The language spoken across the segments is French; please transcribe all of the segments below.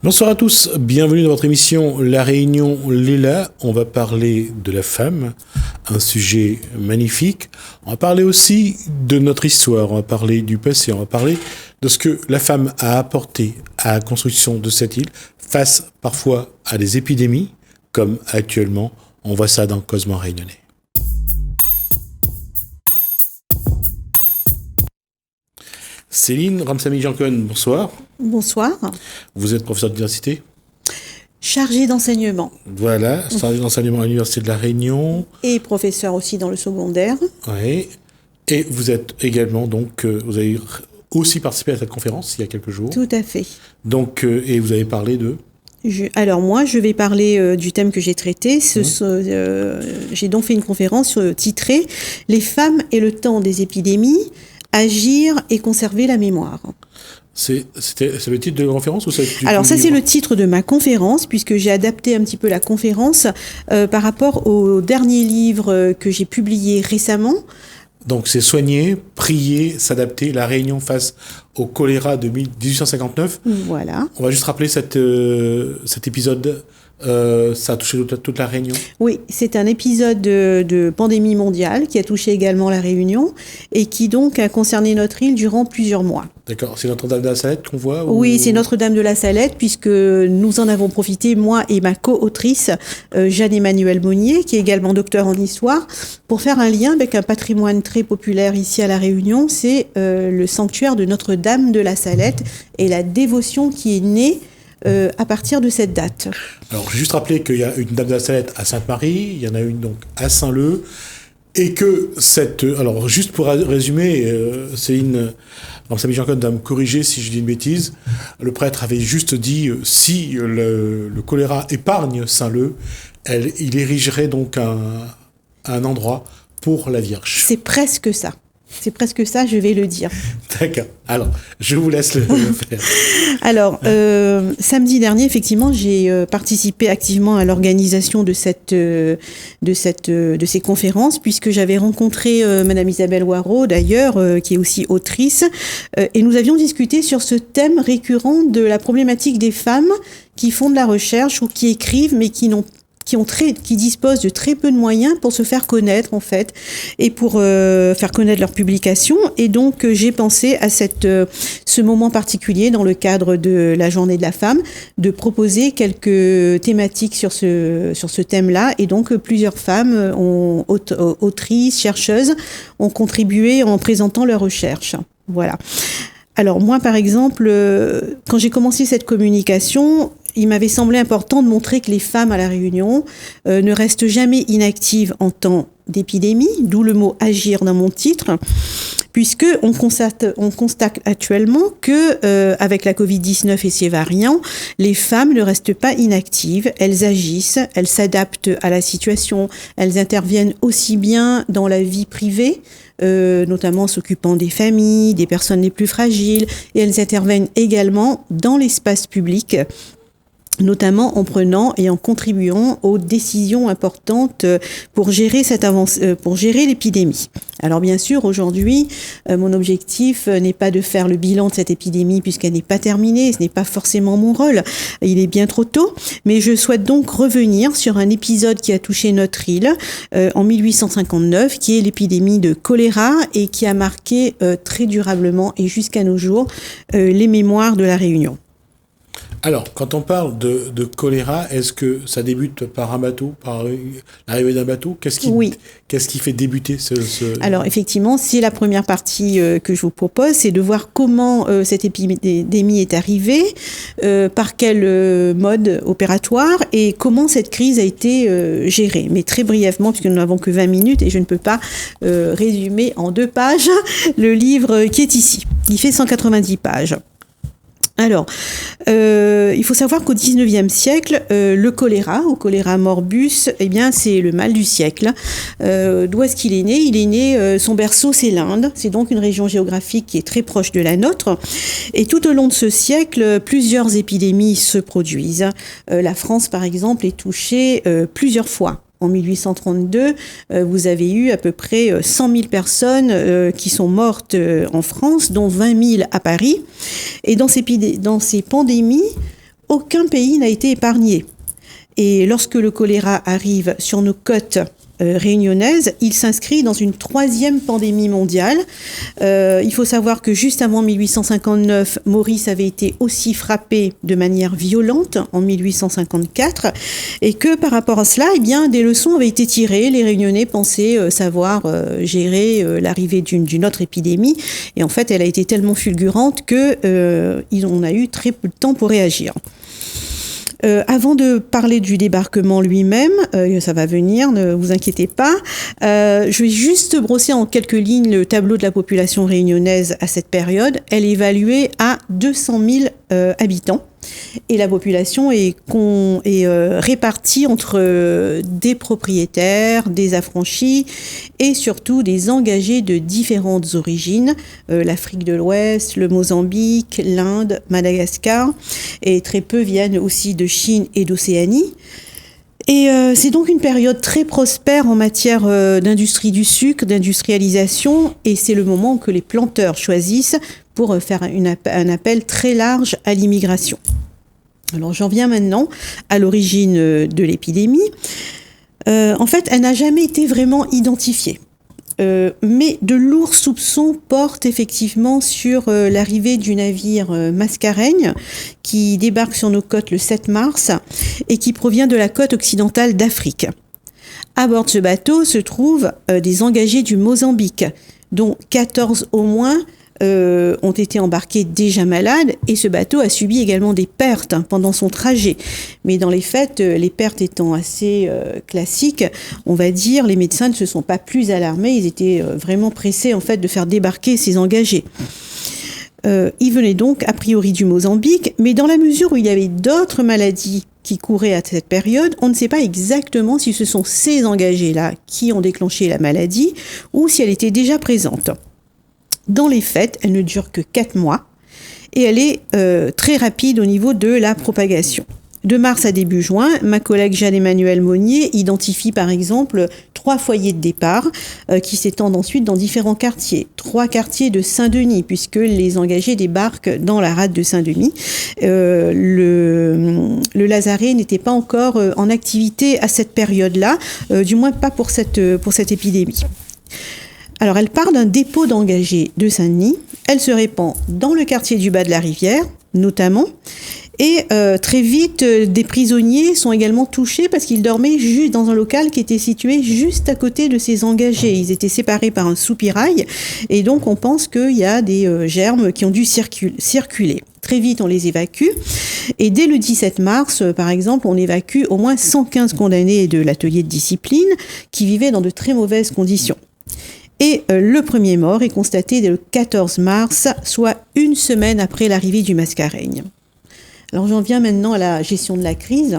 Bonsoir à tous, bienvenue dans votre émission La Réunion Léla. On va parler de la femme, un sujet magnifique. On va parler aussi de notre histoire, on va parler du passé, on va parler de ce que la femme a apporté à la construction de cette île, face parfois à des épidémies, comme actuellement, on voit ça dans Cosmo Réunionnais. Céline Ramsamy-Jancon, bonsoir. Bonsoir. Vous êtes professeur d'université ? Chargée d'enseignement. Voilà, chargée d'enseignement à l'Université de La Réunion. Et professeur aussi dans le secondaire. Oui. Et vous êtes également, donc, vous avez aussi participé à cette conférence il y a quelques jours. Tout à fait. Donc, et vous avez parlé de... Alors moi, je vais parler du thème que j'ai traité. J'ai donc fait une conférence titrée « Les femmes et le temps des épidémies, agir et conserver la mémoire ». C'est le titre de la conférence ou Alors ça, c'est le titre de ma conférence, puisque j'ai adapté un petit peu la conférence par rapport au dernier livre que j'ai publié récemment. Donc c'est soigner, prier, s'adapter, la Réunion face au choléra de 1859. Voilà. On va juste rappeler cet épisode. Ça a touché toute la Réunion. Oui, c'est un épisode de pandémie mondiale qui a touché également la Réunion et qui donc a concerné notre île durant plusieurs mois. D'accord, c'est Notre-Dame de la Salette qu'on voit Oui, c'est Notre-Dame de la Salette, puisque nous en avons profité, moi et ma co-autrice, Jeanne-Emmanuelle Monnier, qui est également docteur en histoire, pour faire un lien avec un patrimoine très populaire ici à La Réunion. C'est le sanctuaire de Notre-Dame de la Salette et la dévotion qui est née à partir de cette date. Alors, je vais juste rappeler qu'il y a une Dame de la Salette à Sainte-Marie, il y en a une donc à Saint-Leu, et que alors, juste pour résumer, Céline Ramsamy-Jancon doit me corriger si je dis une bêtise, le prêtre avait juste dit, si le choléra épargne Saint-Leu, il érigerait donc un endroit pour la Vierge. C'est presque ça. C'est presque ça, je vais le dire. D'accord. Alors, je vous laisse le faire. Alors, samedi dernier, effectivement, j'ai participé activement à l'organisation de ces conférences, puisque j'avais rencontré Madame Isabelle Waro, d'ailleurs, qui est aussi autrice, et nous avions discuté sur ce thème récurrent de la problématique des femmes qui font de la recherche ou qui écrivent, mais qui disposent de très peu de moyens pour se faire connaître, en fait, et pour faire connaître leurs publications. Et donc, j'ai pensé à ce moment particulier, dans le cadre de la Journée de la femme, de proposer quelques thématiques sur ce thème-là. Et donc, plusieurs femmes, autrices, chercheuses, ont contribué en présentant leurs recherches. Voilà. Alors, moi, par exemple, quand j'ai commencé cette communication, il m'avait semblé important de montrer que les femmes à La Réunion ne restent jamais inactives en temps d'épidémie, d'où le mot « agir » dans mon titre, puisque on constate actuellement que avec la Covid-19 et ses variants, les femmes ne restent pas inactives, elles agissent, elles s'adaptent à la situation, elles interviennent aussi bien dans la vie privée, notamment s'occupant des familles, des personnes les plus fragiles, et elles interviennent également dans l'espace public, notamment en prenant et en contribuant aux décisions importantes pour gérer pour gérer l'épidémie. Alors bien sûr, aujourd'hui, mon objectif n'est pas de faire le bilan de cette épidémie puisqu'elle n'est pas terminée, ce n'est pas forcément mon rôle, il est bien trop tôt, mais je souhaite donc revenir sur un épisode qui a touché notre île en 1859, qui est l'épidémie de choléra et qui a marqué très durablement et jusqu'à nos jours les mémoires de La Réunion. Alors, quand on parle de choléra, est-ce que ça débute par un bateau, par l'arrivée d'un bateau ? Qu'est-ce qui fait débuter Alors, effectivement, c'est la première partie que je vous propose, c'est de voir comment cette épidémie est arrivée, par quel mode opératoire et comment cette crise a été gérée. Mais très brièvement, puisque nous n'avons que 20 minutes et je ne peux pas résumer en 2 pages le livre qui est ici. Il fait 190 pages. Alors, il faut savoir qu'au XIXe siècle, le choléra, ou choléra morbus, eh bien, c'est le mal du siècle. D'où est-ce qu'il est né ? Il est né, son berceau, c'est l'Inde. C'est donc une région géographique qui est très proche de la nôtre. Et tout au long de ce siècle, plusieurs épidémies se produisent. La France, par exemple, est touchée plusieurs fois. En 1832, vous avez eu à peu près 100 000 personnes qui sont mortes en France, dont 20 000 à Paris. Et dans ces pandémies, aucun pays n'a été épargné. Et lorsque le choléra arrive sur nos côtes réunionnaises, il s'inscrit dans une 3e pandémie mondiale. Il faut savoir que juste avant 1859, Maurice avait été aussi frappé de manière violente en 1854 et que par rapport à cela, eh bien, des leçons avaient été tirées. Les Réunionnais pensaient savoir gérer l'arrivée d'une autre épidémie et en fait, elle a été tellement fulgurante qu'on a eu très peu de temps pour réagir. Avant de parler du débarquement lui-même, ça va venir, ne vous inquiétez pas, je vais juste brosser en quelques lignes le tableau de la population réunionnaise à cette période. Elle est évaluée à 200 000 habitants. Et la population est répartie entre des propriétaires, des affranchis et surtout des engagés de différentes origines, l'Afrique de l'Ouest, le Mozambique, l'Inde, Madagascar, et très peu viennent aussi de Chine et d'Océanie. Et c'est donc une période très prospère en matière d'industrie du sucre, d'industrialisation, et c'est le moment que les planteurs choisissent pour faire un appel très large à l'immigration. Alors j'en viens maintenant à l'origine de l'épidémie. En fait, elle n'a jamais été vraiment identifiée. Mais de lourds soupçons portent effectivement sur l'arrivée du navire Mascareigne qui débarque sur nos côtes le 7 mars et qui provient de la côte occidentale d'Afrique. À bord de ce bateau se trouvent des engagés du Mozambique, dont 14 au moins ont été embarqués déjà malades et ce bateau a subi également des pertes pendant son trajet. Mais dans les faits, les pertes étant assez classiques, on va dire, les médecins ne se sont pas plus alarmés, ils étaient vraiment pressés en fait de faire débarquer ces engagés. Ils venaient donc a priori du Mozambique, mais dans la mesure où il y avait d'autres maladies qui couraient à cette période, on ne sait pas exactement si ce sont ces engagés-là qui ont déclenché la maladie ou si elle était déjà présente. Dans les faits, elle ne dure que 4 mois et elle est très rapide au niveau de la propagation. De mars à début juin, ma collègue Jeanne-Emmanuelle Monnier identifie par exemple 3 foyers de départ qui s'étendent ensuite dans différents quartiers. 3 quartiers de Saint-Denis puisque les engagés débarquent dans la rade de Saint-Denis. Le lazaret n'était pas encore en activité à cette période-là, du moins pas pour cette épidémie. Alors, elle part d'un dépôt d'engagés de Saint-Denis, elle se répand dans le quartier du bas de la rivière, notamment, et très vite, des prisonniers sont également touchés parce qu'ils dormaient juste dans un local qui était situé juste à côté de ces engagés. Ils étaient séparés par un soupirail, et donc on pense qu'il y a des germes qui ont dû circuler. Très vite, on les évacue, et dès le 17 mars, par exemple, on évacue au moins 115 condamnés de l'atelier de discipline qui vivaient dans de très mauvaises conditions. Et le premier mort est constaté dès le 14 mars, soit 1 semaine après l'arrivée du Mascareigne. Alors j'en viens maintenant à la gestion de la crise.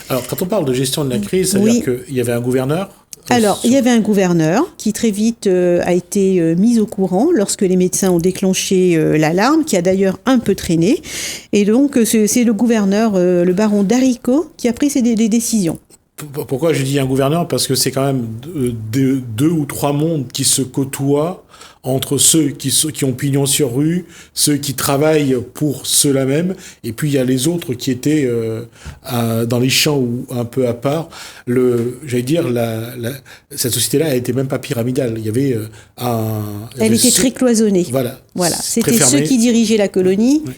Alors quand on parle de gestion de la crise, ça veut dire qu'il y avait un gouverneur ? Alors, il y avait un gouverneur qui très vite a été mis au courant lorsque les médecins ont déclenché l'alarme, qui a d'ailleurs un peu traîné. Et donc, c'est le gouverneur, le baron Daricot, qui a pris des décisions. Pourquoi je dis un gouverneur ? Parce que c'est quand même 2 ou 3 mondes qui se côtoient entre ceux qui ont pignon sur rue, ceux qui travaillent pour ceux-là même, et puis il y a les autres qui étaient dans les champs ou un peu à part. Cette société-là, elle était même pas pyramidale. Il y avait Elle était très cloisonnée. Voilà. C'était ceux qui dirigeaient la colonie. Oui.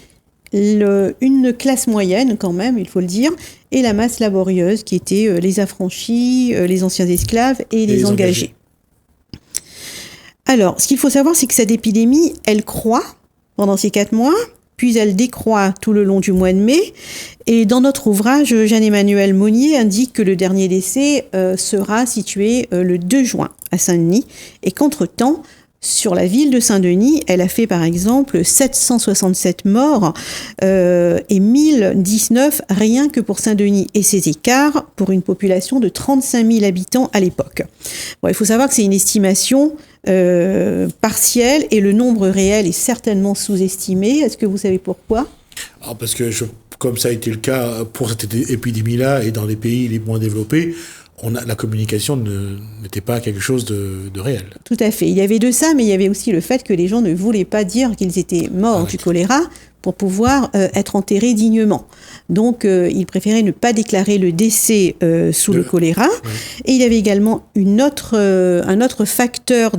Une classe moyenne quand même, il faut le dire, et la masse laborieuse qui était les affranchis, les anciens esclaves et les engagés. Alors, ce qu'il faut savoir, c'est que cette épidémie, elle croît pendant ces 4 mois, puis elle décroît tout le long du mois de mai. Et dans notre ouvrage, Jeanne-Emmanuelle Monnier indique que le dernier décès sera situé le 2 juin à Saint-Denis, et qu'entre-temps, sur la ville de Saint-Denis, elle a fait par exemple 767 morts et 1019 rien que pour Saint-Denis et ses écarts pour une population de 35 000 habitants à l'époque. Bon, il faut savoir que c'est une estimation partielle et le nombre réel est certainement sous-estimé. Est-ce que vous savez pourquoi ? Alors parce que comme ça a été le cas pour cette épidémie-là et dans les pays les moins développés, la communication n'était pas quelque chose de réel. Tout à fait. Il y avait de ça, mais il y avait aussi le fait que les gens ne voulaient pas dire qu'ils étaient morts du choléra pour pouvoir être enterré dignement. Donc, il préférait ne pas déclarer le décès sous le choléra. Oui. Et il y avait également un autre facteur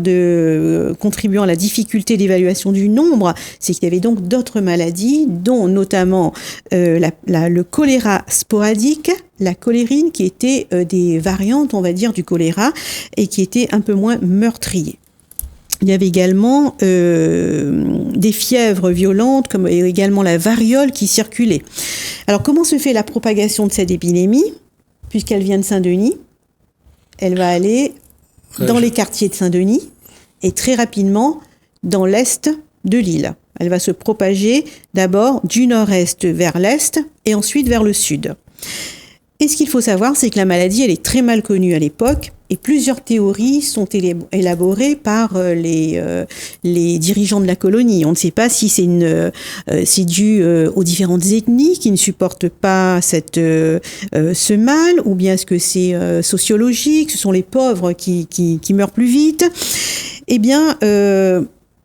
contribuant à la difficulté d'évaluation du nombre, c'est qu'il y avait donc d'autres maladies, dont notamment le choléra sporadique, la cholérine, qui étaient des variantes, on va dire, du choléra, et qui étaient un peu moins meurtriers. Il y avait également des fièvres violentes, comme également la variole qui circulait. Alors, comment se fait la propagation de cette épidémie ? Puisqu'elle vient de Saint-Denis, elle va aller dans les quartiers de Saint-Denis et très rapidement dans l'est de l'île. Elle va se propager d'abord du nord-est vers l'est et ensuite vers le sud. Et ce qu'il faut savoir, c'est que la maladie, elle est très mal connue à l'époque et plusieurs théories sont élaborées par les dirigeants de la colonie. On ne sait pas si c'est dû aux différentes ethnies qui ne supportent pas ce mal, ou bien est-ce que c'est sociologique, ce sont les pauvres qui meurent plus vite. Eh bien,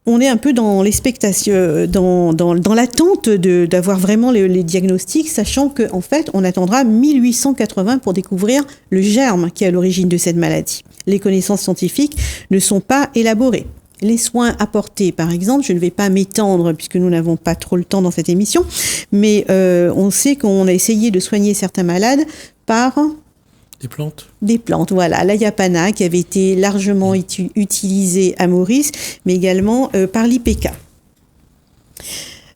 on est un peu dans l'expectation, dans l'attente d'avoir vraiment les diagnostics, sachant qu'en fait, on attendra 1880 pour découvrir le germe qui est à l'origine de cette maladie. Les connaissances scientifiques ne sont pas élaborées. Les soins apportés, par exemple, je ne vais pas m'étendre puisque nous n'avons pas trop le temps dans cette émission, mais on sait qu'on a essayé de soigner certains malades par... Des plantes, voilà. L'ayapana qui avait été largement utilisée à Maurice, mais également par l'IPK.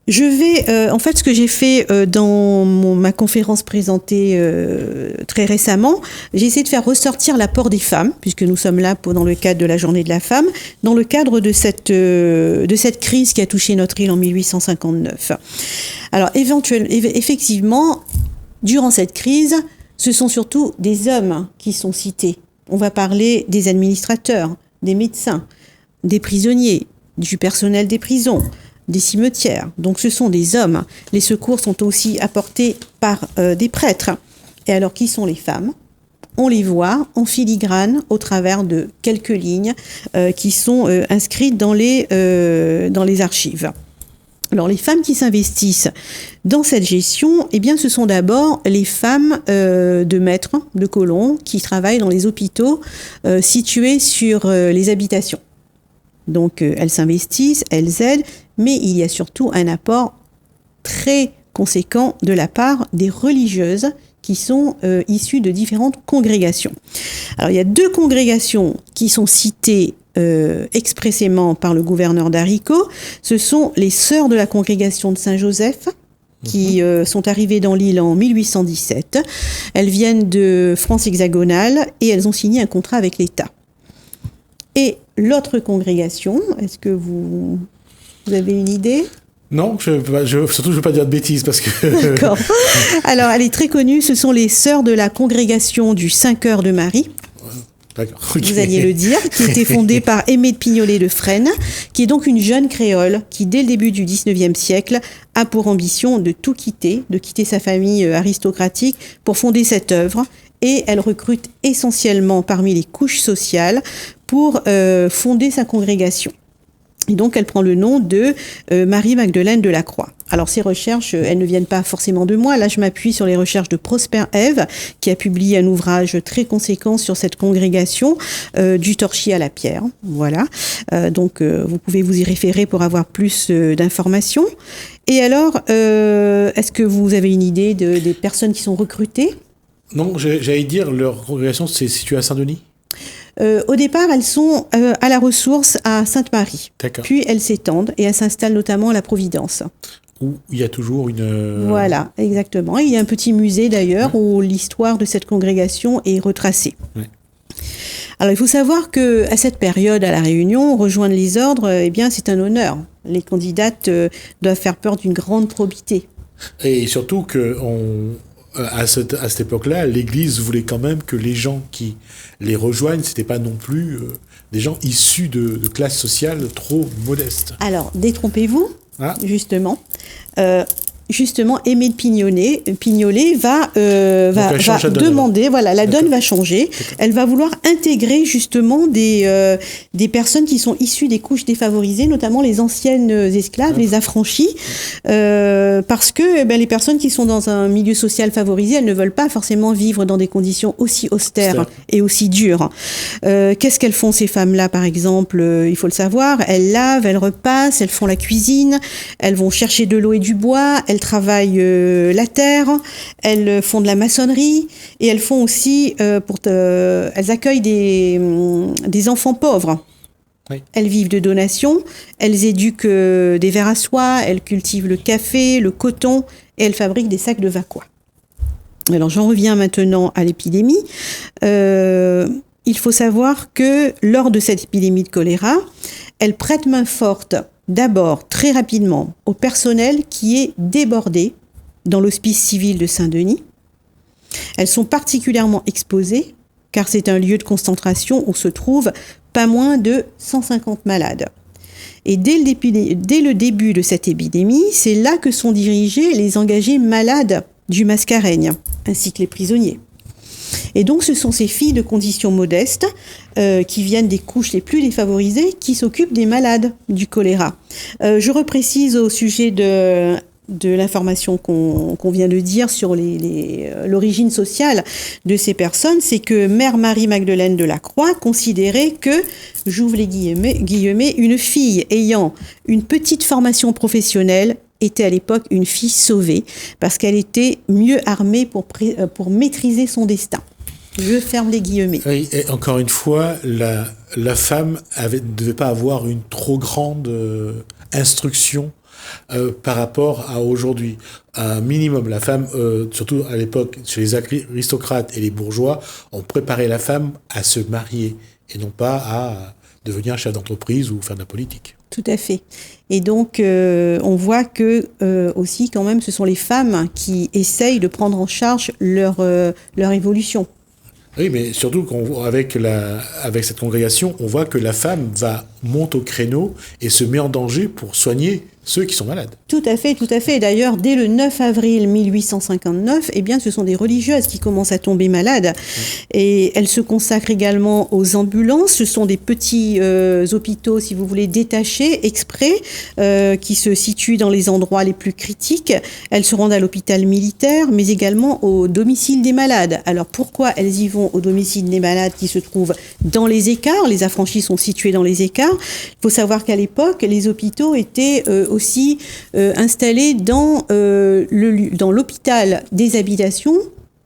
Je vais, en fait, ce que j'ai fait dans ma conférence présentée très récemment, j'ai essayé de faire ressortir l'apport des femmes, puisque nous sommes là dans le cadre de la Journée de la femme, dans le cadre de cette crise qui a touché notre île en 1859. Alors, effectivement, durant cette crise, ce sont surtout des hommes qui sont cités. On va parler des administrateurs, des médecins, des prisonniers, du personnel des prisons, des cimetières. Donc ce sont des hommes. Les secours sont aussi apportés par des prêtres. Et alors, qui sont les femmes ? On les voit en filigrane au travers de quelques lignes qui sont inscrites dans les archives. Alors, les femmes qui s'investissent dans cette gestion, eh bien, ce sont d'abord les femmes de maîtres, de colons, qui travaillent dans les hôpitaux situés sur les habitations. Donc, elles s'investissent, elles aident, mais il y a surtout un apport très conséquent de la part des religieuses qui sont issues de différentes congrégations. Alors, il y a 2 congrégations qui sont citées expressément par le gouverneur d'Arico. Ce sont les sœurs de la congrégation de Saint-Joseph qui sont arrivées dans l'île en 1817. Elles viennent de France hexagonale et elles ont signé un contrat avec l'État. Et l'autre congrégation, est-ce que vous avez une idée ? Non, surtout je ne veux pas dire de bêtises parce que... D'accord. Alors, elle est très connue, ce sont les sœurs de la congrégation du Saint-Cœur de Marie. D'accord. Okay. Vous alliez le dire, qui était fondée par Aimée de Pignolet de Fresnes, qui est donc une jeune créole qui, dès le début du XIXe siècle, a pour ambition de tout quitter, de quitter sa famille aristocratique pour fonder cette œuvre. Et elle recrute essentiellement parmi les couches sociales pour fonder sa congrégation. Et donc, elle prend le nom de Marie-Magdeleine de la Croix. Alors, ces recherches, elles ne viennent pas forcément de moi. Là, je m'appuie sur les recherches de Prosper Ève, qui a publié un ouvrage très conséquent sur cette congrégation, du torchis à la pierre. Voilà. Donc, vous pouvez vous y référer pour avoir plus d'informations. Et alors, est-ce que vous avez une idée des personnes qui sont recrutées ? Non, j'allais dire, leur congrégation, c'est situé à Saint-Denis ? Au départ, elles sont à la ressource à Sainte-Marie. D'accord. Puis elles s'étendent et elles s'installent notamment à la Providence. Où il y a toujours une... Voilà, exactement. Il y a un petit musée d'ailleurs où l'histoire de cette congrégation est retracée. Ouais. Alors il faut savoir qu'à cette période, à La Réunion, rejoindre les ordres, eh bien, c'est un honneur. Les candidates doivent faire peur d'une grande probité. Et surtout que à cette époque-là, l'Église voulait quand même que les gens qui les rejoignent, c'était pas non plus des gens issus de classes sociales trop modestes. Alors, détrompez-vous, justement. justement, Aimée de Pignolet va demander, voilà, la donne va changer. Elle va vouloir intégrer justement des personnes qui sont issues des couches défavorisées, notamment les anciennes esclaves, les affranchis, parce que les personnes qui sont dans un milieu social favorisé, elles ne veulent pas forcément vivre dans des conditions aussi austères et aussi dures. Qu'est-ce qu'elles font, ces femmes-là, par exemple? Il faut le savoir, elles lavent, elles repassent, elles font la cuisine, elles vont chercher de l'eau et du bois, elles travaillent la terre, elles font de la maçonnerie et elles font aussi, elles accueillent des enfants pauvres. Oui. Elles vivent de donations, elles éduquent des vers à soie, elles cultivent le café, le coton et elles fabriquent des sacs de Vacois. Alors j'en reviens maintenant à l'épidémie. Il faut savoir que lors de cette épidémie de choléra, elle prête main forte d'abord, très rapidement, au personnel qui est débordé dans l'hospice civil de Saint-Denis. Elles sont particulièrement exposées, car c'est un lieu de concentration où se trouvent pas moins de 150 malades. Et dès le début de cette épidémie, c'est là que sont dirigés les engagés malades du Mascareigne, ainsi que les prisonniers. Et donc, ce sont ces filles de conditions modestes qui viennent des couches les plus défavorisées qui s'occupent des malades du choléra. Je reprécise au sujet de l'information qu'on vient de dire sur l'origine sociale de ces personnes, c'est que Mère Marie-Magdeleine de la Croix considérait que, j'ouvre les guillemets, une fille ayant une petite formation professionnelle était à l'époque une fille sauvée parce qu'elle était mieux armée pour maîtriser son destin. Je ferme les guillemets. Oui, et encore une fois, la femme ne devait pas avoir une trop grande instruction par rapport à aujourd'hui. Un minimum, la femme, surtout à l'époque, chez les aristocrates et les bourgeois, on préparait la femme à se marier et non pas à devenir chef d'entreprise ou faire de la politique. Tout à fait. Et donc, on voit que aussi, quand même, ce sont les femmes qui essayent de prendre en charge leur évolution. Oui, mais surtout avec cette congrégation, on voit que la femme monte au créneau et se met en danger pour soigner ceux qui sont malades. Tout à fait, tout à fait. D'ailleurs, dès le 9 avril 1859, ce sont des religieuses qui commencent à tomber malades. Et elles se consacrent également aux ambulances. Ce sont des petits hôpitaux, si vous voulez, détachés, exprès, qui se situent dans les endroits les plus critiques. Elles se rendent à l'hôpital militaire, mais également au domicile des malades. Alors, pourquoi elles y vont au domicile des malades qui se trouvent dans les écarts? Les affranchis sont situés dans les écarts. Il faut savoir qu'à l'époque, les hôpitaux étaient aussi installés dans l'hôpital des habitations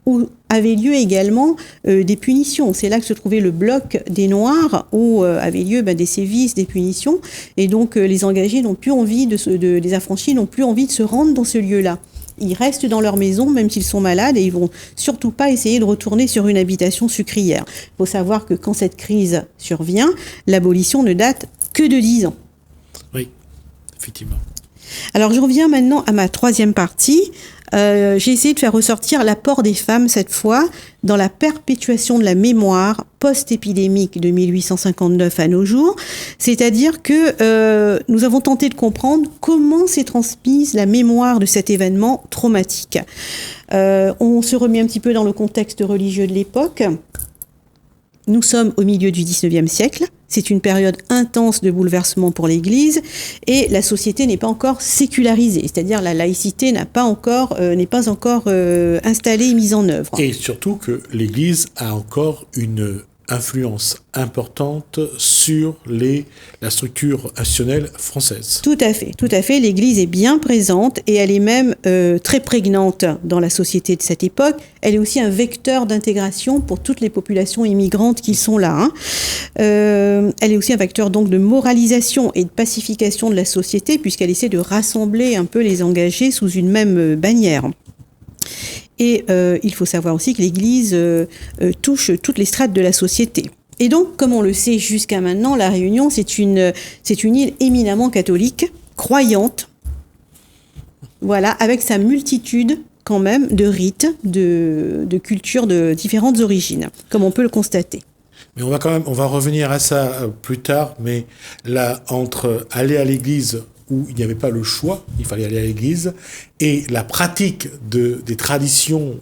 où avaient lieu également des punitions. C'est là que se trouvait le bloc des Noirs où avaient lieu des sévices, des punitions. Et donc les engagés n'ont plus envie les affranchis n'ont plus envie de se rendre dans ce lieu-là. Ils restent dans leur maison, même s'ils sont malades, et ils vont surtout pas essayer de retourner sur une habitation sucrière. Il faut savoir que quand cette crise survient, l'abolition ne date que de 10 ans. Oui, effectivement. Alors, je reviens maintenant à ma troisième partie. J'ai essayé de faire ressortir l'apport des femmes, cette fois, dans la perpétuation de la mémoire post-épidémique de 1859 à nos jours. C'est-à-dire que nous avons tenté de comprendre comment s'est transmise la mémoire de cet événement traumatique. On se remet un petit peu dans le contexte religieux de l'époque. Nous sommes au milieu du XIXe siècle. C'est une période intense de bouleversement pour l'Église et la société n'est pas encore sécularisée, c'est-à-dire la laïcité n'est pas encore installée et mise en œuvre. Et surtout que l'Église a encore une influence importante sur la structure institutionnelle française. Tout à fait. L'Église est bien présente et elle est même très prégnante dans la société de cette époque. Elle est aussi un vecteur d'intégration pour toutes les populations immigrantes qui sont là. Elle est aussi un vecteur donc de moralisation et de pacification de la société puisqu'elle essaie de rassembler un peu les engagés sous une même bannière. Et il faut savoir aussi que l'Église touche toutes les strates de la société. Et donc, comme on le sait jusqu'à maintenant, La Réunion, c'est une île éminemment catholique, croyante, voilà, avec sa multitude quand même de rites, de cultures de différentes origines, comme on peut le constater. Mais on va revenir à ça plus tard, mais là, entre aller à l'église où il n'y avait pas le choix, il fallait aller à l'église, et la pratique des traditions,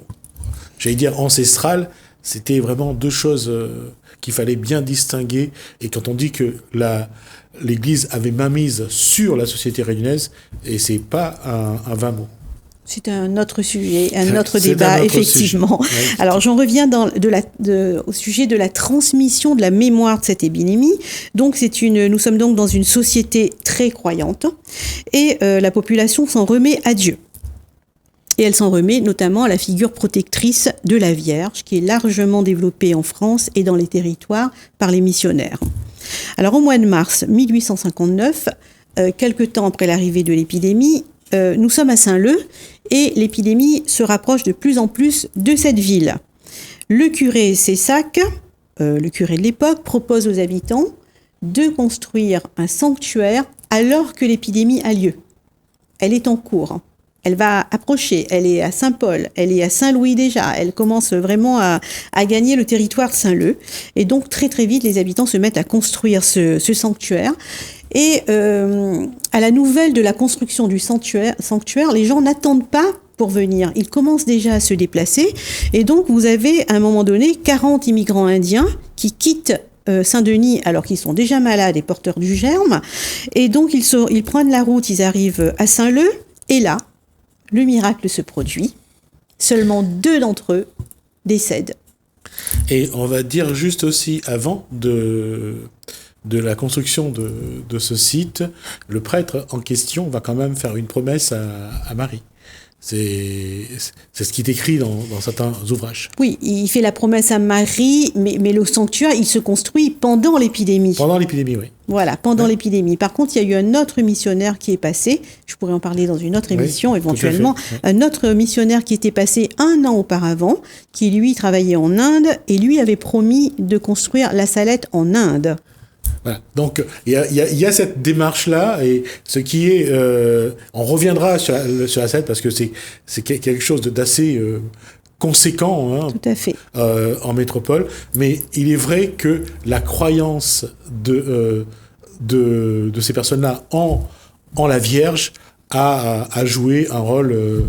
j'allais dire ancestrales, c'était vraiment deux choses qu'il fallait bien distinguer. Et quand on dit que l'église avait mainmise sur la société réunionnaise, et c'est pas un vain mot. C'est un autre sujet, un autre débat, effectivement. Oui. Alors, j'en reviens au sujet de la transmission de la mémoire de cette épidémie. Donc, nous sommes donc dans une société très croyante et la population s'en remet à Dieu. Et elle s'en remet notamment à la figure protectrice de la Vierge, qui est largement développée en France et dans les territoires par les missionnaires. Alors, au mois de mars 1859, quelque temps après l'arrivée de l'épidémie, nous sommes à Saint-Leu et l'épidémie se rapproche de plus en plus de cette ville. Le curé Cessac, le curé de l'époque, propose aux habitants de construire un sanctuaire alors que l'épidémie a lieu. Elle est en cours. Elle va approcher. Elle est à Saint-Paul. Elle est à Saint-Louis déjà. Elle commence vraiment à gagner le territoire de Saint-Leu. Et donc, très très vite, les habitants se mettent à construire ce sanctuaire. Et à la nouvelle de la construction du sanctuaire, les gens n'attendent pas pour venir. Ils commencent déjà à se déplacer. Et donc, vous avez à un moment donné 40 immigrants indiens qui quittent Saint-Denis alors qu'ils sont déjà malades et porteurs du germe. Et donc, ils prennent la route, ils arrivent à Saint-Leu. Et là, le miracle se produit. Seulement 2 d'entre eux décèdent. Et on va dire juste aussi, avant de la construction de ce site, le prêtre en question va quand même faire une promesse à Marie. C'est ce qui est écrit dans certains ouvrages. Oui, il fait la promesse à Marie, mais le sanctuaire, il se construit pendant l'épidémie. Pendant l'épidémie, oui. Voilà, pendant l'épidémie. Par contre, il y a eu un autre missionnaire qui est passé, je pourrais en parler dans une autre émission éventuellement, un autre missionnaire qui était passé 1 an auparavant, qui lui travaillait en Inde, et lui avait promis de construire la Salette en Inde. Voilà. Donc il y a cette démarche-là, et ce qui est... on reviendra sur la Salette parce que c'est quelque chose d'assez conséquent, hein, tout à fait. En métropole, mais il est vrai que la croyance de ces personnes-là en la Vierge a joué un rôle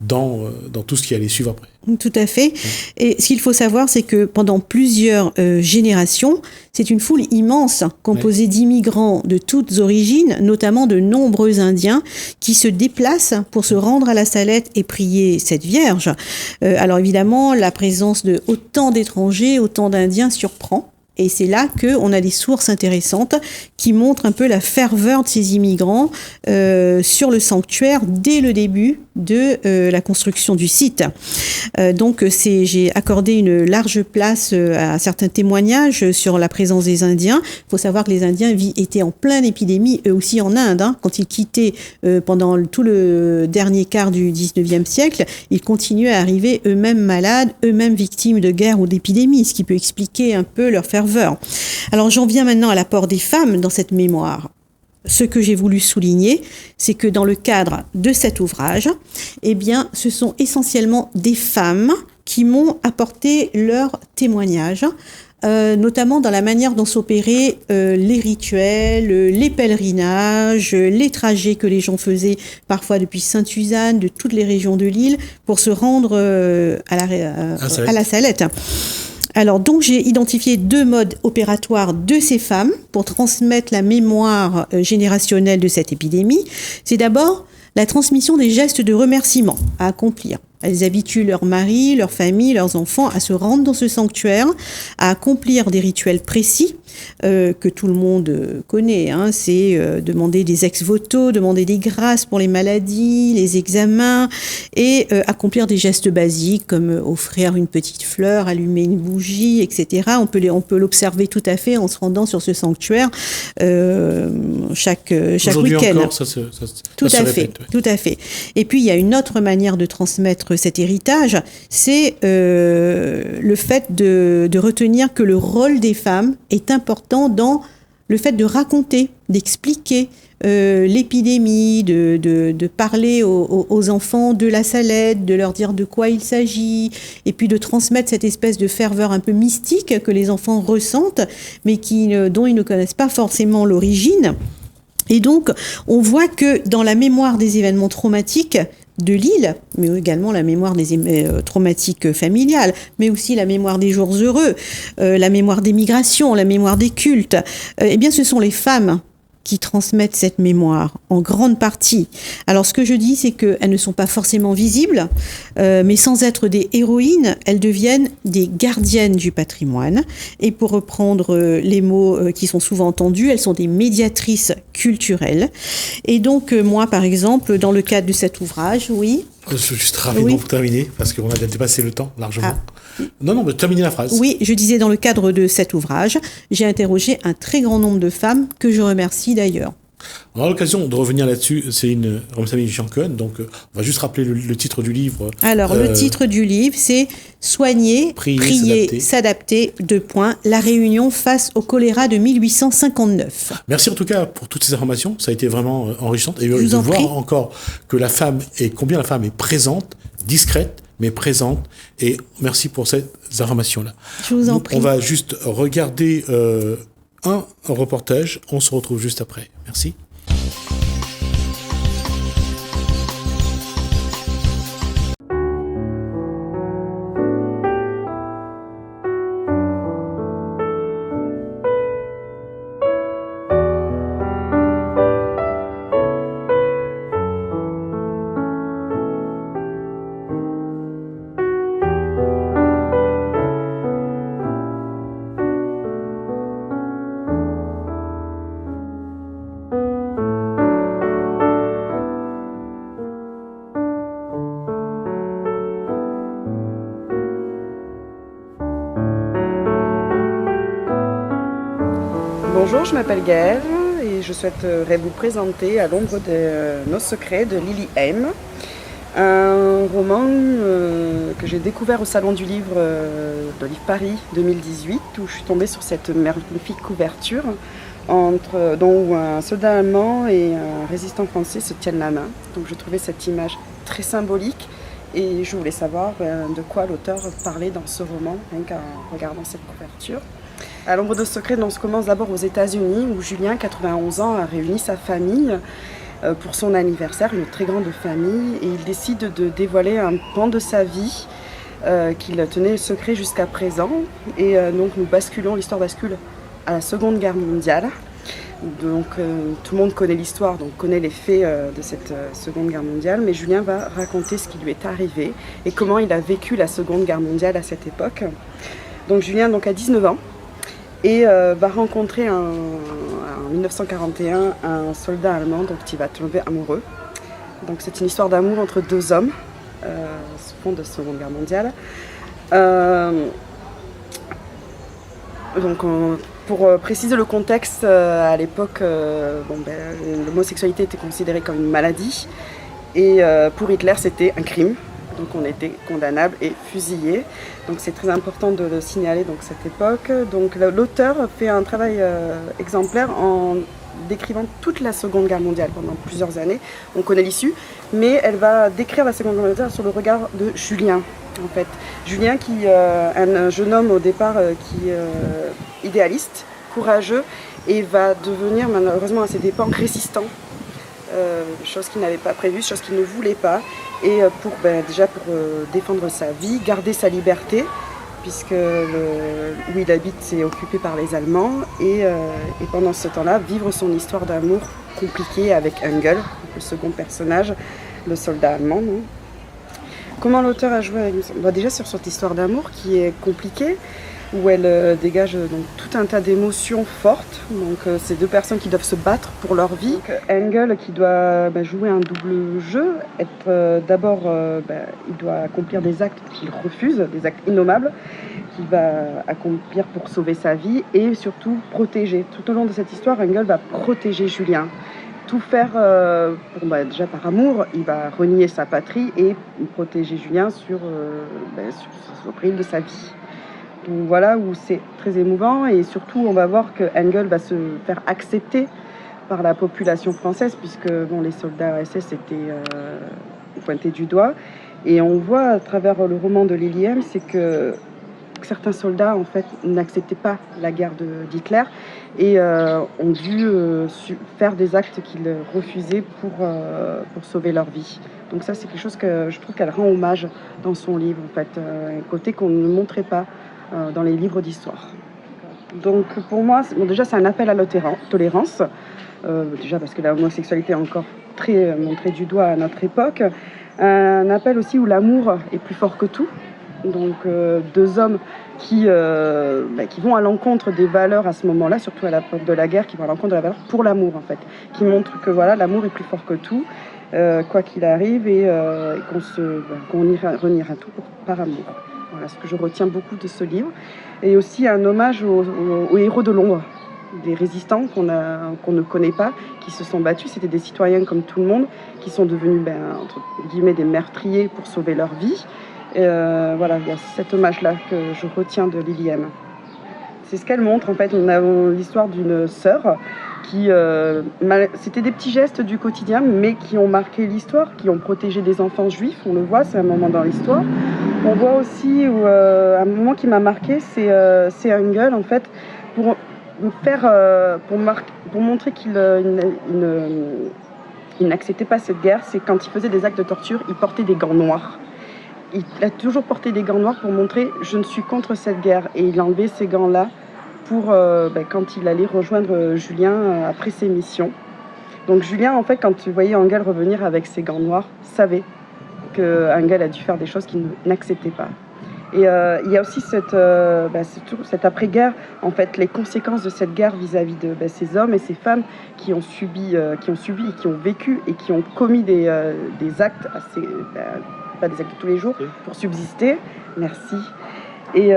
dans tout ce qui allait suivre après. Tout à fait. Et ce qu'il faut savoir, c'est que pendant plusieurs générations, c'est une foule immense composée d'immigrants de toutes origines, notamment de nombreux Indiens, qui se déplacent pour se rendre à la Salette et prier cette Vierge. Alors évidemment, la présence de autant d'étrangers, autant d'Indiens surprend. Et c'est là qu'on a des sources intéressantes qui montrent un peu la ferveur de ces immigrants sur le sanctuaire dès le début de la construction du site. Donc j'ai accordé une large place à certains témoignages sur la présence des Indiens. Il faut savoir que les Indiens étaient en pleine épidémie, eux aussi en Inde. Quand ils quittaient pendant tout le dernier quart du 19e siècle, ils continuaient à arriver eux-mêmes malades, eux-mêmes victimes de guerre ou d'épidémie, ce qui peut expliquer un peu leur ferveur. Alors j'en viens maintenant à l'apport des femmes dans cette mémoire. Ce que j'ai voulu souligner, c'est que dans le cadre de cet ouvrage, eh bien, ce sont essentiellement des femmes qui m'ont apporté leur témoignage, notamment dans la manière dont s'opéraient les rituels, les pèlerinages, les trajets que les gens faisaient parfois depuis Sainte-Suzanne, de toutes les régions de l'île, pour se rendre à la Salette. Alors, donc, j'ai identifié 2 modes opératoires de ces femmes pour transmettre la mémoire générationnelle de cette épidémie. C'est d'abord la transmission des gestes de remerciement à accomplir. Elles habituent leur mari, leur famille, leurs enfants à se rendre dans ce sanctuaire, à accomplir des rituels précis que tout le monde connaît. C'est demander des ex-voto, demander des grâces pour les maladies, les examens, et accomplir des gestes basiques comme offrir une petite fleur, allumer une bougie, etc. On peut l'observer tout à fait en se rendant sur ce sanctuaire chaque week-end. Encore, tout à fait. Et puis il y a une autre manière de transmettre cet héritage, c'est le fait de retenir que le rôle des femmes est important dans le fait de raconter, d'expliquer l'épidémie, de parler aux enfants de la Salette, de leur dire de quoi il s'agit, et puis de transmettre cette espèce de ferveur un peu mystique que les enfants ressentent, mais dont ils ne connaissent pas forcément l'origine. Et donc, on voit que dans la mémoire des événements traumatiques de l'île, mais également la mémoire des traumatiques familiales, mais aussi la mémoire des jours heureux, la mémoire des migrations, la mémoire des cultes, eh bien, ce sont les femmes qui transmettent cette mémoire en grande partie. Alors ce que je dis, c'est qu'elles ne sont pas forcément visibles, mais sans être des héroïnes, elles deviennent des gardiennes du patrimoine. Et pour reprendre les mots qui sont souvent entendus, elles sont des médiatrices culturelles. Et donc moi, par exemple, dans le cadre de cet ouvrage, oui. Juste rapidement pour terminer, parce qu'on a déjà dépassé le temps largement. Non, terminez la phrase. Oui, je disais, dans le cadre de cet ouvrage, j'ai interrogé un très grand nombre de femmes, que je remercie d'ailleurs. On aura l'occasion de revenir là-dessus. C'est une Ramsamy Jean-Cohen, donc on va juste rappeler le titre du livre. Alors, le titre du livre, c'est « Soigner, prier, s'adapter, la réunion face au choléra de 1859 ». Merci en tout cas pour toutes ces informations. Ça a été vraiment enrichissant. Et de voir encore que combien la femme est présente, discrète, mais présente. Et merci pour ces informations-là. Je vous en prie. On va juste regarder un reportage. On se retrouve juste après. Merci. Bonjour, je m'appelle Gaëlle et je souhaiterais vous présenter À l'ombre de nos secrets de Lily Haim, un roman que j'ai découvert au Salon du Livre de Livre Paris 2018, où je suis tombée sur cette magnifique couverture dont un soldat allemand et un résistant français se tiennent la main. Donc je trouvais cette image très symbolique et je voulais savoir de quoi l'auteur parlait dans ce roman, rien qu'en regardant cette couverture. À l'ombre de secret, on commence d'abord aux États-Unis, où Julien, 91 ans, a réuni sa famille pour son anniversaire, une très grande famille, et il décide de dévoiler un pan de sa vie qu'il tenait secret jusqu'à présent. Et donc l'histoire bascule à la Seconde Guerre mondiale. Donc tout le monde connaît l'histoire, donc connaît les faits de cette Seconde Guerre mondiale, mais Julien va raconter ce qui lui est arrivé et comment il a vécu la Seconde Guerre mondiale à cette époque. Donc Julien a 19 ans. Et va rencontrer en 1941 un soldat allemand dont il va tomber amoureux. Donc c'est une histoire d'amour entre deux hommes, sous fond de Seconde Guerre mondiale. Pour préciser le contexte, à l'époque, l'homosexualité était considérée comme une maladie. Et pour Hitler, c'était un crime. Donc on était condamnable et fusillé. Donc c'est très important de le signaler, cette époque. Donc l'auteur fait un travail exemplaire en décrivant toute la Seconde Guerre mondiale pendant plusieurs années. On connaît l'issue, mais elle va décrire la Seconde Guerre mondiale sur le regard de Julien. En fait, Julien qui un jeune homme au départ qui idéaliste, courageux, et va devenir malheureusement à ses dépens résistant. Chose qu'il n'avait pas prévue, chose qu'il ne voulait pas, et pour défendre sa vie, garder sa liberté, puisque où il habite c'est occupé par les Allemands, et pendant ce temps-là vivre son histoire d'amour compliquée avec Engel, le second personnage, le soldat allemand. Comment l'auteur a joué déjà sur cette histoire d'amour qui est compliquée, où elle dégage tout un tas d'émotions fortes. Donc c'est deux personnes qui doivent se battre pour leur vie. Donc, Engel qui doit jouer un double jeu, d'abord il doit accomplir des actes qu'il refuse, des actes innommables qu'il va accomplir pour sauver sa vie et surtout protéger. Tout au long de cette histoire, Engel va protéger Julien. Tout faire, déjà par amour, il va renier sa patrie et protéger Julien sur péril de sa vie. Donc voilà où c'est très émouvant, et surtout on va voir que Engel va se faire accepter par la population française, puisque les soldats SS étaient pointés du doigt, et on voit à travers le roman de Lily Haim, c'est que certains soldats en fait n'acceptaient pas la guerre d'Hitler et ont dû faire des actes qu'ils refusaient pour sauver leur vie. Donc ça, c'est quelque chose que je trouve qu'elle rend hommage dans son livre, en fait, un côté qu'on ne montrait pas dans les livres d'histoire. Donc pour moi, déjà c'est un appel à la tolérance, déjà parce que la homosexualité est encore très montrée du doigt à notre époque, un appel aussi où l'amour est plus fort que tout. Donc deux hommes qui vont à l'encontre des valeurs à ce moment-là, surtout à l'époque de la guerre, qui vont à l'encontre de la valeur pour l'amour en fait, qui montrent que voilà, l'amour est plus fort que tout, quoi qu'il arrive, et qu'on reniera tout par amour. Voilà ce que je retiens beaucoup de ce livre. Et aussi un hommage aux héros de l'ombre, des résistants qu'on ne connaît pas, qui se sont battus. C'était des citoyens comme tout le monde, qui sont devenus, entre guillemets, des meurtriers pour sauver leur vie. Voilà, il y a cet hommage-là que je retiens de Lily M. C'est ce qu'elle montre, en fait. On a l'histoire d'une sœur qui... c'était des petits gestes du quotidien, mais qui ont marqué l'histoire, qui ont protégé des enfants juifs. On le voit, c'est un moment dans l'histoire. On voit aussi, un moment qui m'a marqué, c'est Engel, en fait, pour montrer qu'il n'acceptait pas cette guerre. C'est quand il faisait des actes de torture, il portait des gants noirs. Il a toujours porté des gants noirs pour montrer « je ne suis contre cette guerre ». Et il a enlevé ces gants-là pour quand il allait rejoindre Julien après ses missions. Donc Julien, en fait, quand tu voyais Engel revenir avec ses gants noirs, savait qu'Engel a dû faire des choses qu'il n'acceptait pas. Et il y a aussi cette après-guerre, en fait, les conséquences de cette guerre vis-à-vis de ces hommes et ces femmes qui ont subi, qui ont vécu et qui ont commis des actes assez... pas des actes de tous les jours, pour subsister, merci, et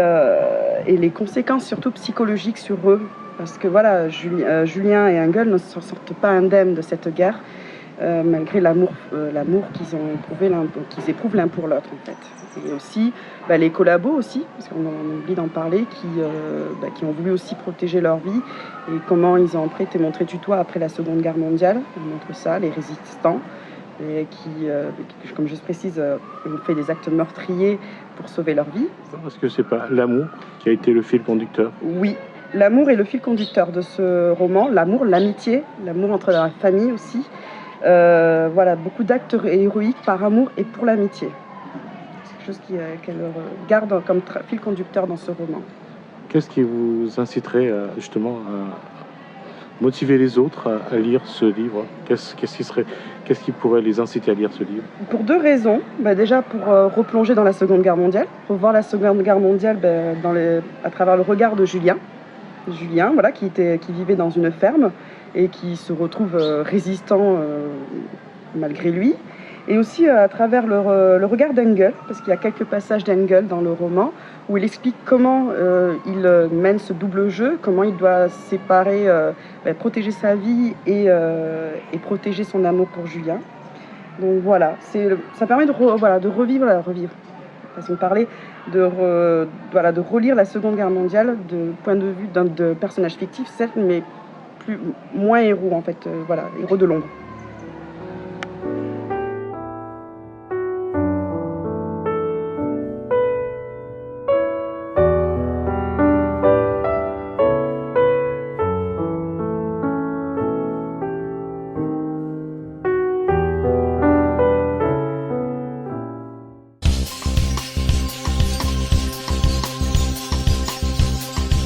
les conséquences surtout psychologiques sur eux, parce que voilà, Julien et Engel ne s'en sortent pas indemnes de cette guerre, malgré l'amour qu'ils éprouvent l'un pour l'autre en fait. Et aussi les collabos aussi, parce qu'on oublie d'en parler, qui ont voulu aussi protéger leur vie, et comment ils ont après été montrés du doigt après la Seconde Guerre mondiale, on montre ça, les résistants, et qui, comme je précise, ont fait des actes meurtriers pour sauver leur vie. Est-ce que c'est pas l'amour qui a été le fil conducteur ? Oui, l'amour est le fil conducteur de ce roman, l'amour, l'amitié, l'amour entre la famille aussi. Voilà, beaucoup d'actes héroïques par amour et pour l'amitié. C'est quelque chose qu'elle garde comme fil conducteur dans ce roman. Qu'est-ce qui vous inciterait justement à motiver les autres à lire ce livre ? Qu'est-ce qui pourrait les inciter à lire ce livre ? Pour deux raisons. Déjà pour replonger dans la Seconde Guerre mondiale, revoir la Seconde Guerre mondiale à travers le regard de Julien. Julien, voilà, qui vivait dans une ferme et qui se retrouve résistant malgré lui. Et aussi à travers le regard d'Engel, parce qu'il y a quelques passages d'Engel dans le roman où il explique comment il mène ce double jeu, comment il doit séparer, protéger sa vie et protéger son amour pour Julien. Donc voilà, ça permet de revivre. Parce qu'on parlait de relire la Seconde Guerre mondiale de point de vue de personnages fictifs, certes, mais moins héros en fait, héros de l'ombre.